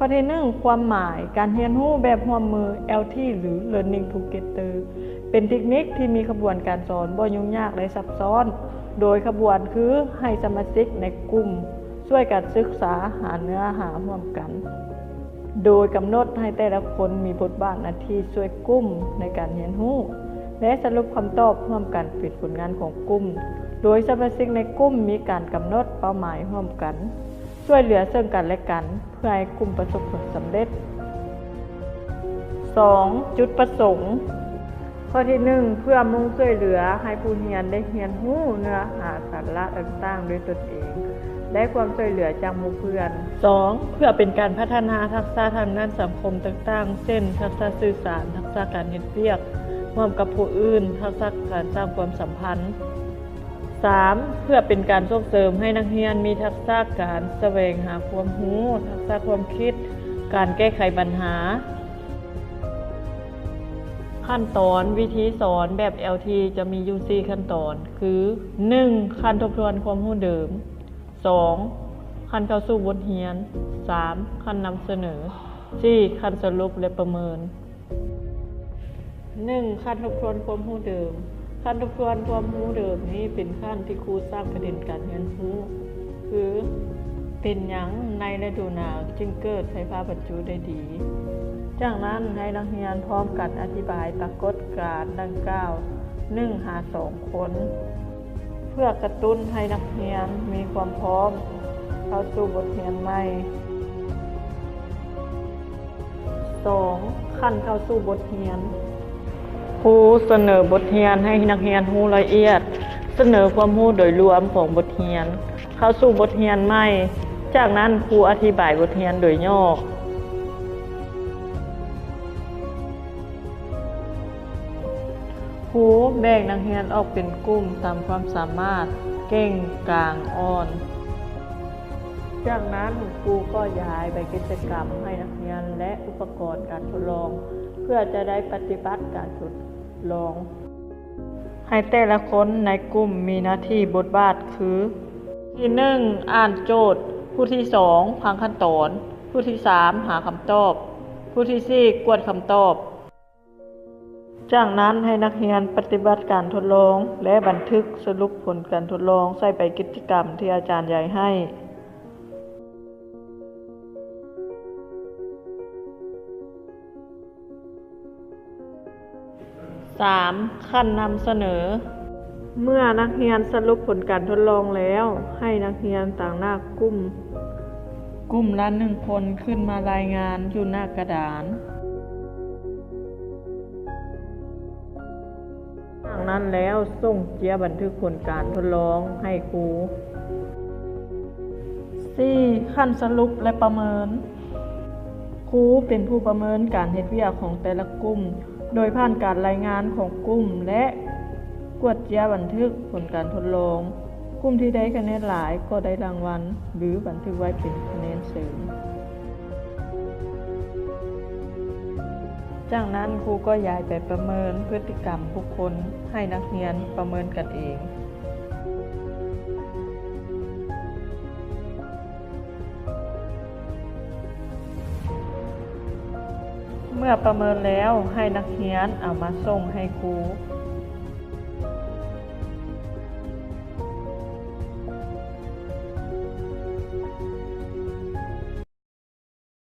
ข้อที่1ความหมายการเรียนรู้แบบร่วมมือ LT หรือ Learning Together เป็นเทคนิคที่มีขบวนการสอนบ่ยุ่งยากและซับซ้อน โดยขบวนคือให้สมาชิกในกลุ่มช่วยกันศึกษาหาเนื้อหาร่วมกัน โดยกำหนดให้แต่ละคนมีบทบาทหน้าที่ช่วยกลุ่มในการเรียนรู้และสรุปคำตอบร่วมกันเป็นผลงานของกลุ่ม โดยสมาชิกในกลุ่มมีการกำหนดเป้าหมายร่วมกันช่วยเหลือซึ่งกันและกันเพื่อให้กลุ่มประสบผลสำเร็จ 2. จุดประสงค์ข้อที่1เพื่อมุ่งช่วยเหลือให้ผู้เรียนได้เรียนรู้เนื้อหาสาระต่างๆด้วยตนเองได้ความช่วยเหลือจากหมู่เพื่อน 2. เพื่อเป็นการพัฒนาทักษะทางด้านสังคมต่างๆเช่นทักษะสื่อสารทักษะการเฮ็ดเวียกร่วมกับผู้อื่นทักษะการสร้างความสัมพันธ์ 3. เพื่อเป็นการส่งเสริมให้นักเรียนมีทักษะการแสวงหาความรู้ทักษะความคิดการแก้ไขปัญหาขั้นตอนวิธีสอนแบบ LT จะมีอยู่4ขั้นตอนคือ 1. ขั้นทบทวนความรู้เดิม 2. ขั้นเข้าสู่บทเรียน 3. ขั้นนำเสนอ 4. ขั้นสรุปและประเมิน 1. ขั้นทบทวนความรู้เดิมขั้นทบทวนความรู้เดิมนี้เป็นขั้นที่ครูสร้างประเด็นการเรียนรู้คือเป็นหยังในฤดูหนาวจึงเกิดไฟฟ้าบรรจุได้ดีจากนั้นให้นักเรียนพร้อมกันอธิบายปรากฏการณ์ดังกล่าว1 หา 2 คนเพื่อกระตุ้นให้นักเรียนมีความพร้อมเข้าสู่บทเรียนใหม่ 2. ขั้นเข้าสู่บทเรียนครูเสนอบทเรียนให้นักเรียนรู้รายละเอียดเสนอความรู้โดยรวมของบทเรียนเข้าสู่บทเรียนใหม่จากนั้นครูอธิบายบทเรียนโดยย่อครูแบ่งนักเรียนออกเป็นกลุ่มตามความสามารถเก่งกลางอ่อนจากนั้นครูก็ย้ายไปกิจกรรมให้นักเรียนและอุปกรณ์การทดลองเพื่อจะได้ปฏิบัติการทดลองให้แต่ละคนในกลุ่มมีหน้าที่บทบาทคือที่ 1. อ่านโจทย์ผู้ที่ 2. ฟังขั้นตอนผู้ที่ 3. หาคำตอบผู้ที่ 4. กวดคำตอบจากนั้นให้นักเรียนปฏิบัติการทดลองและบันทึกสรุปผลการทดลองใส่ไปกิจกรรมที่อาจารย์ใหญ่ให้ 3. ขั้นนำเสนอเมื่อนักเรียนสรุปผลการทดลองแล้วให้นักเรียนต่างหน้ากลุ่มละ1 คนขึ้นมารายงานอยู่หน้ากระดานจากนั้นแล้วส่งเจียบันทึกผลการทดลองให้ครู 4. ขั้นสรุปและประเมินครูเป็นผู้ประเมินการเฮ็ดเวียกของแต่ละกลุ่มโดยผ่านการรายงานของกลุ่มและกวดเจียบันทึกผลการทดลองกลุ่มที่ได้คะแนนหลายก็ได้รางวัลหรือบันทึกไว้เป็นคะแนนเสริมจากนั้นครูก็ย้ายไปประเมินพฤติกรรมบุคคลให้นักเรียนประเมินกันเองเมื่อประเมินแล้วให้นักเรียนเอามาส่งให้ครู